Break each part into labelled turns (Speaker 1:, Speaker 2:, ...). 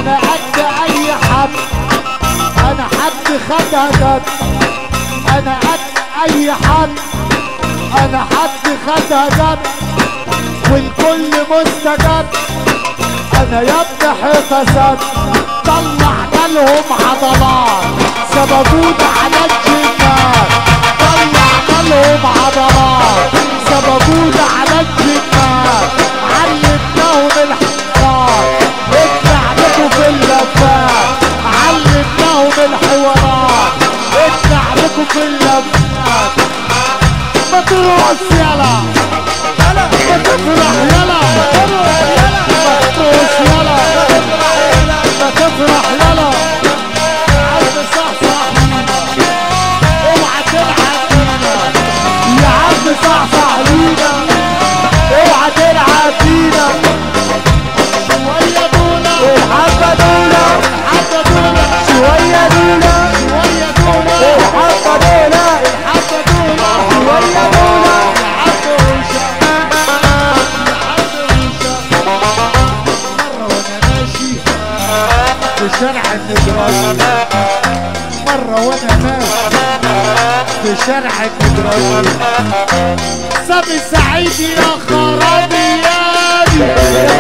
Speaker 1: انا قد اي حد، انا حد خدها جد، انا قد اي حد، انا حد خدها جد، والكل مستجد. انا يا ابن حيطه سد، طلعنا لهم عضلات سببونا على الجنات، طلعنا لهم عضلات سببونا على الجنات، علمناهم الحوارات اطلع لكم في اللفات، علمناهم الحوارات اطلع لكم في اللفات. ما تروح يلا ما تفرح يلا ما تروح يلا ما تفرح يلا عم صحصح لينا اوعى تلعب فينا يا عم صحصح لينا اوعى تلعب فينا. شوية دولة الحبة دولة الحبة دولة شوية دولة شوية دولة الحبة دولة الحبة دولة شوية دولة في شارع النجران، مرة وانا ماشي في شارع النجران، سامي سعيد يا خرابي يا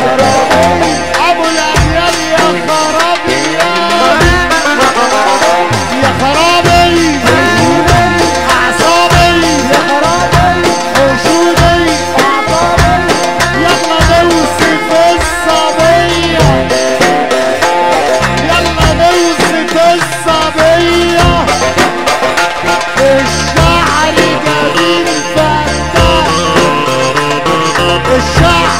Speaker 1: خرابي ابو الاجيال يا خرابي يا خرابي اعصابي يا خرابي حشودي اعصابي يلا نوصف الصبيه الصبية الشعر جميل فتاح الشعر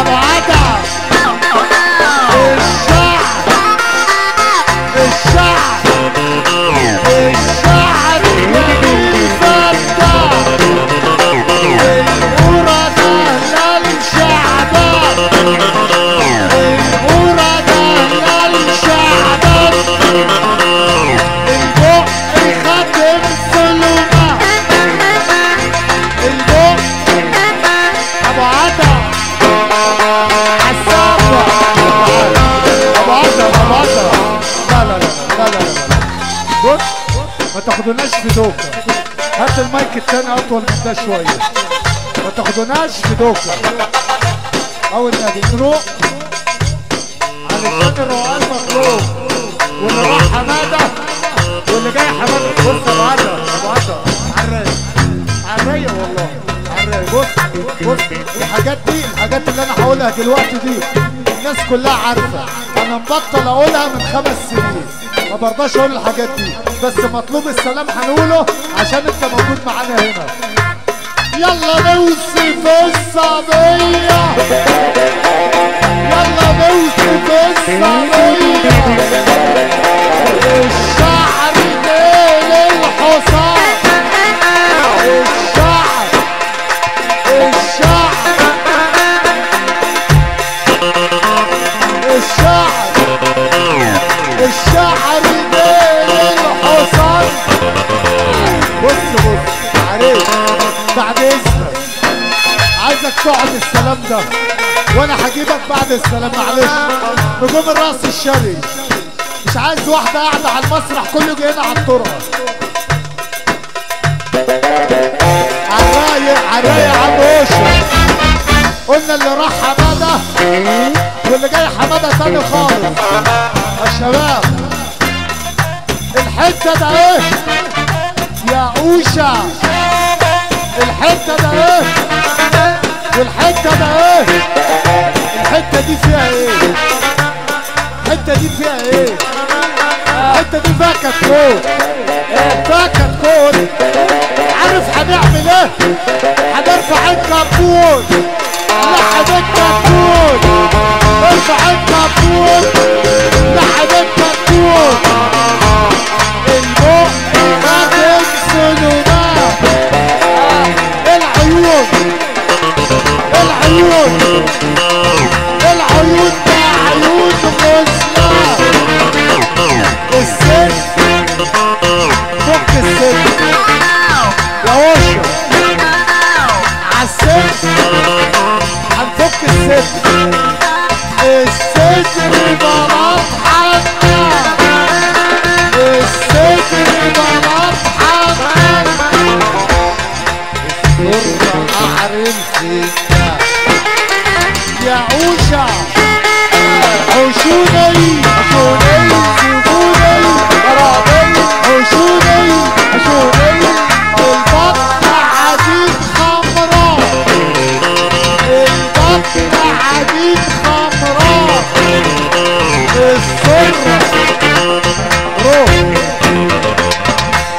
Speaker 1: ابو عدا الشعر الشعر الشعر جميل فتاح القرى ده للشعبان القرى ده للشعبان البق خاتم سلومة البق ابو عدا عالسقف ابو عدا ابو عدا لا لا لا لا لا لا بص ما تاخدوناش في دوكا، هات المايك التاني اطول من ده شويه، ما تاخدوناش في دوكا. اول نادي نروح علشان الروقان مطلوب، واللي راح حماده واللي جاي حماده. بص يا ابو عدا ابو عدا عالرايق عالرايق والله عالرايق. بص الحاجات دي الحاجات اللي انا هقولها دلوقتي دي الناس كلها عارفه، انا مبطل اقولها من 5 سنين، ما برضاش اقول الحاجات دي، بس مطلوب السلام هنقوله عشان انت موجود معانا هنا. يلا نوصف الصبيه يلا نوصف الصبيه الشعر ديل الحصان الشعر الشعر الشعر الشعر ديل الحصان. بص عليك بعد اذنك عايزك تقعد السلام ده وانا هجيبك بعد السلام. معلش نجوم الرقص الشرقي مش عايز واحده قاعده على المسرح كله جاي هنا على الطرقه. عالرايق يا عم اوشا، قلنا اللي راح حماده واللي جاي حماده تاني خالص. يا شباب الحته ده ايه يا اوشا، الحته ده ايه والحته ده ايه، الحته دي فيها ايه، الحته دي فيها ايه، الحته دي فيها كتكوت فيها كتكوت. عارف هنعمل ايه؟ هنرفع الكبوت لحد الكتكوت، ارفع الكبوت لحد الكتكوت. البق خاتم سلومات العيون العيون العيون ده عيون غزلة. السن فك السن يا وشة عالسن حشوني حشوني سيبوني غرامي حشوني حشوني البطن عديد خمراء البطن عديد خمراء السرة روح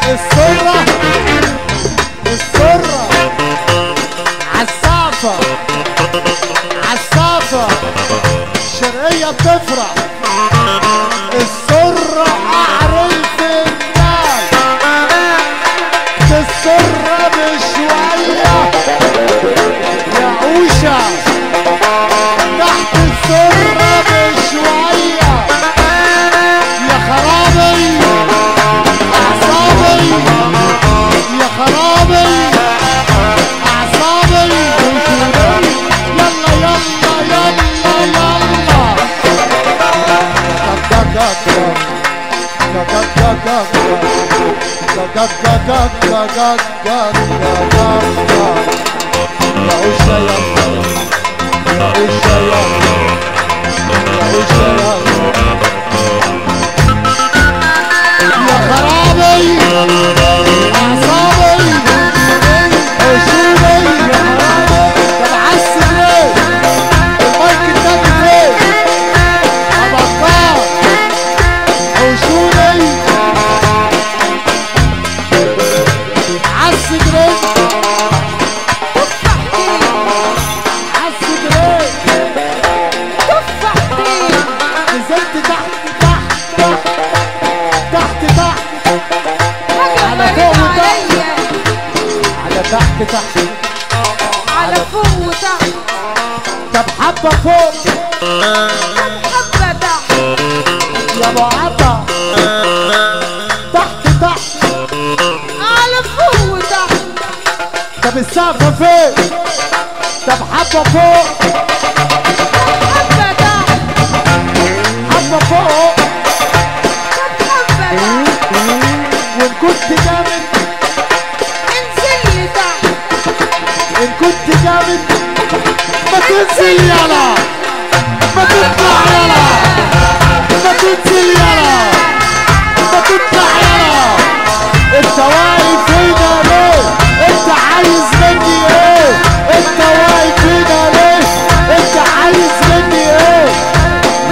Speaker 1: السرة السرة عالسقفة عالسقفة الشرقية بتفرح السرة قعر الفنجان السرة بشوية يا عوشة تحت السرة بشوية يا خرابي أعصابي يا خرابي أعصابي وشوني يلا يلا يلا يلا يا عوشة يلا يا عوشة يلا يا عوشة يلا يا خرابي أعصابي عشوني يا خرابي طب عسل ليه المايك التاني فين أبقى عشوني عسل ليه عسل ليه نزلت تحت تحت تحت تحت تحت على فوق وتحت على تحت تحت
Speaker 2: على فوق وتحت
Speaker 1: طب حبة فوق
Speaker 2: حبة تحت
Speaker 1: يا ابو عطا تحت تحت
Speaker 2: على فوق وتحت
Speaker 1: طب السقفة فين طب حبة فوق
Speaker 2: حبة تحت
Speaker 1: حبة فوق
Speaker 2: حبة تحت
Speaker 1: وان كنت جامد
Speaker 2: انزل لي تحت
Speaker 1: ان كنت جامد ما تنزل يلا ما تطلع يلا ما تنزل يلا ما تطلع يلا انت واقف هنا ليه انت عايز مني ايه انت واقف هنا ليه انت عايز مني ايه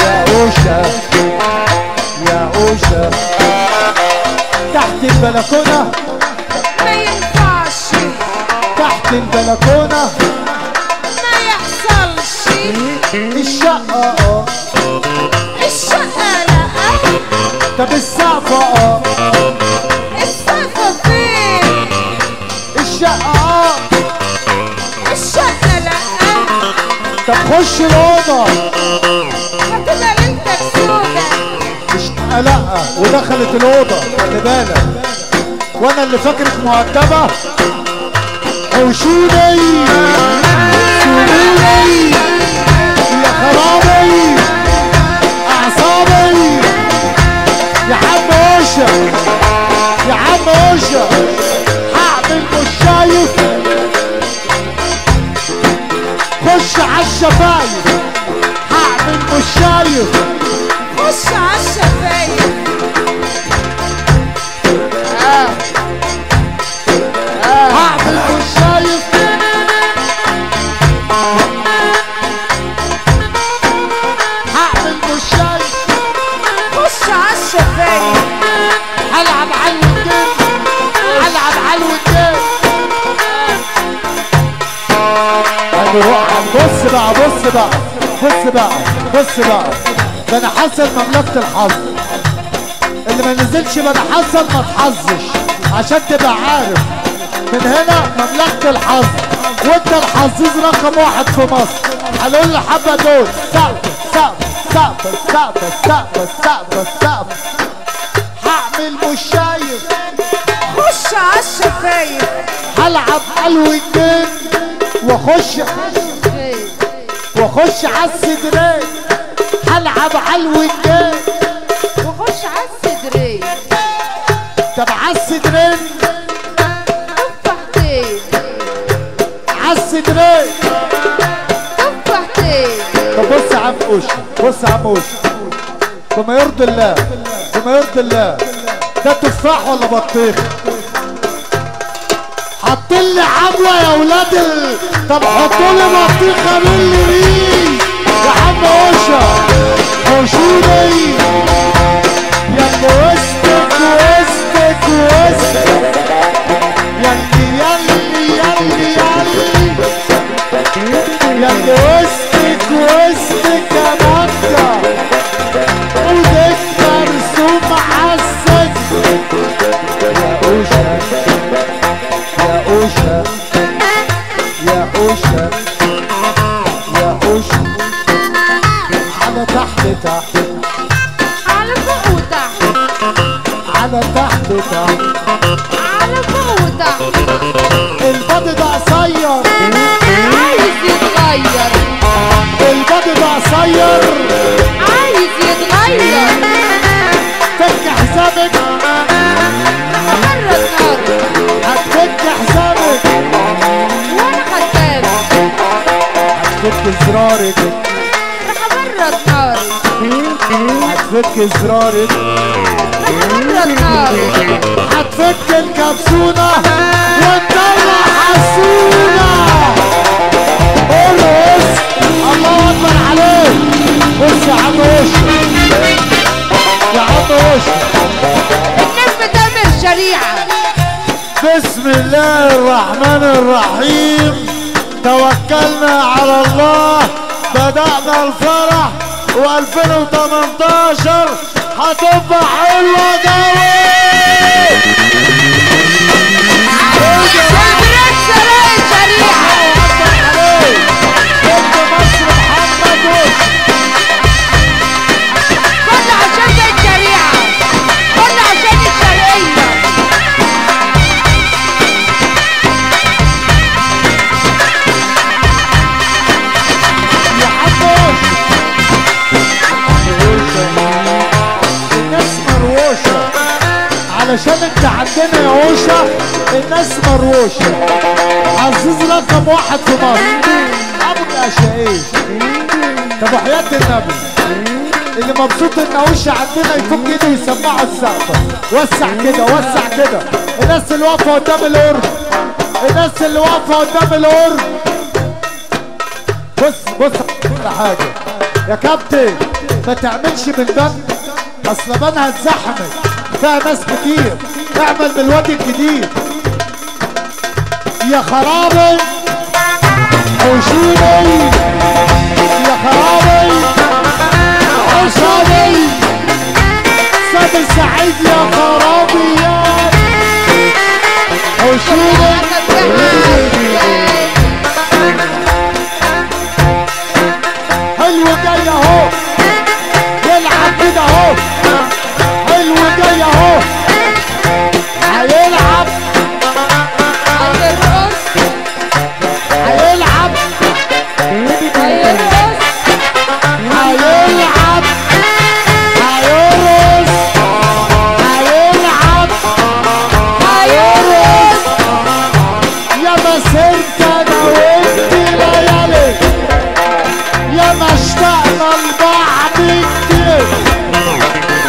Speaker 1: يا اوشا يا اوشا تحت البلكونة
Speaker 2: ما ينفعش
Speaker 1: تحت البلكونة
Speaker 2: ما يحصلش
Speaker 1: الشقة
Speaker 2: الشقة لا
Speaker 1: طب السقفة
Speaker 2: السقفة فين
Speaker 1: الشقة
Speaker 2: الشقة لا
Speaker 1: طب خش الأوضة
Speaker 2: هتبقى ليلتك سودة
Speaker 1: الشقة لأ ودخلت الأوضة خلي بالك وأنا اللي فاكرك مؤدبة حوشوني سيبوني يا خرابي أعصابي يا عم أوشا يا عم أوشا هعمل مش شايف خش عالشفايف هعمل مش شايف
Speaker 2: خش عالشفايف
Speaker 1: هعمل مش شايف هعمل مش شايف
Speaker 2: خش عالشفايف
Speaker 1: هلعب على الودين هلعب على الودين هنروح بص بقى بص بقى بص بقى بص بقى ده انا حسن مملكة الحظ اللي ما نزلش بقى حسن ما تحظش عشان تبقى عارف من هنا مملكة الحظ وانت الحظوظ رقم 1 في مصر هنقول لحبة دول سقف سقف سقف سقف سقف سقف سقف هعمل مش شايف
Speaker 2: خش عالشفايف
Speaker 1: هلعب على الودين واخش عالصدرين هلعب على الودين
Speaker 2: وخش عالصدرين
Speaker 1: طب عالصدرين
Speaker 2: تفاحتين
Speaker 1: عالصدرين
Speaker 2: تفاحتين
Speaker 1: طب بص يا عم اوش بص يا عم اوش بما يرضي الله بما يرضي الله. ده تفاح ولا بطيخ؟ حاطين لي عمله يا ولاد طب حطوا لي بطيخه باللي بيه يا عم اوشا. حوشوني يا اللي وسطك وسطك وسطك ياللي ياللي ياللي ياللي ياللي وسطك وسطك يا مكة ايدك مرسوم عالسك يا اوشا يا اوشا يا اوشا يا اوشا. على تحت تحت
Speaker 2: على فوق وتحت
Speaker 1: على تحت تحت
Speaker 2: على فوق وتحت.
Speaker 1: البادي ده قصير
Speaker 2: عايز يتغير
Speaker 1: البادي ده قصير
Speaker 2: عايز يتغير.
Speaker 1: فك حسابك
Speaker 2: مرة نار
Speaker 1: هتفك حسابك
Speaker 2: وانا خدامة
Speaker 1: هتفك زرارك
Speaker 2: راح مرة نار
Speaker 1: هتفك زرارك
Speaker 2: مرة نار
Speaker 1: هتفك الكبسونة وتطلع حسونة. ارقص الله اكبر عليك. بص يا عم وشك يا عم وشك.
Speaker 2: الناس بتعمل شريعة.
Speaker 1: بسم الله الرحمن الرحيم. توكلنا على الله. بدأنا الفرح و2018 هتبقى حلوة جوي. علشان انت عندنا يا اوشا الناس مروشه. عزيز رقم 1 في مصر ابو الاشقايين. طب وحياة النبي اللي مبسوط ان اوشا عندنا يفك ايده ويسمعوا السقفه. وسع كده وسع كده. الناس اللي واقفه قدام القرب الناس اللي واقفه قدام القرب. بص على حاجه يا كابتن ما تعملش من بنك اصل بنها اتزحمت فيها ناس كتير. اعمل بالوادي الجديد يا خرابي. حوشوني يا خرابي. حوشوني سيد السعيد يا خرابي يا حوشوني. حلو جاي اهو يلعب كده اهو. حلو جاي اهو هيلعب
Speaker 2: هيرقص
Speaker 1: هيلعب
Speaker 2: هيرقص
Speaker 1: هيلعب هيرقص هيلعب هيرقص. يا مسيرت انا وانت ليالي يا ما اشتقنا لبعض كتير.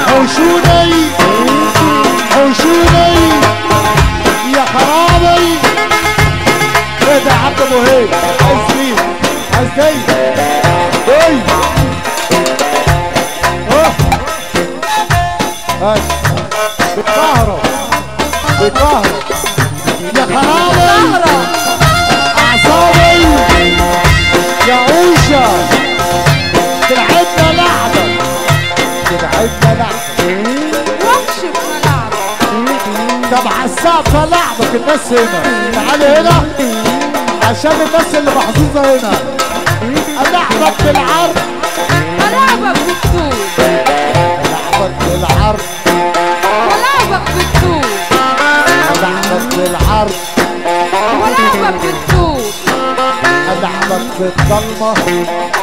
Speaker 1: حوشوني حوشوني يا خرابي. ايه ده يا عبد ابو هيك عايز مين؟ عايز جاي جاي هاي بتكهرب بتكهرب يا خرابي. اعصابي يا اوشا تلعبنا لعبه تلعبنا لعبه.
Speaker 2: وحش في ملعبك.
Speaker 1: طب على السقف لعبك الناس هنا. تعالي هنا عشان الناس اللي محظوظه هنا. العبك بالعرض
Speaker 2: ملعبك بالطول
Speaker 1: العبك بالعرض
Speaker 2: ملعبك بالطول
Speaker 1: العبك بالعرض
Speaker 2: ملعبك بالطول
Speaker 1: العبك بالضلمه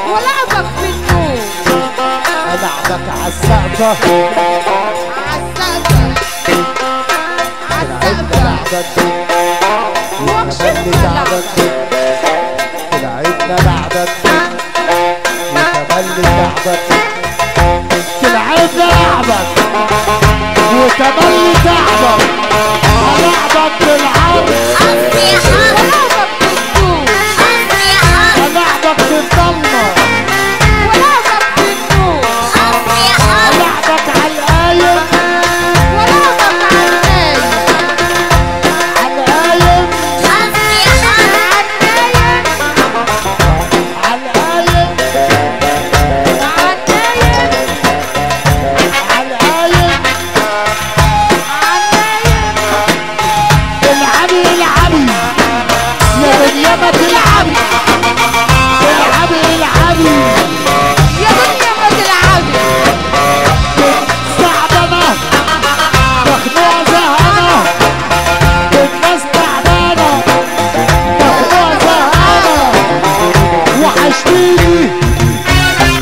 Speaker 2: ولعبك بالنور.
Speaker 1: العبك على السقفه
Speaker 2: عالسقفة عالسقفة
Speaker 1: لعبك
Speaker 2: وكشفنا لعبك.
Speaker 1: تلعبنا لعبك وكمان لعبك تلعبنا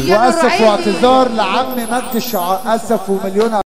Speaker 2: يا
Speaker 1: واسف
Speaker 2: نور عيني.
Speaker 1: واعتذار لعمي مجدي الشعار، اسف ومليون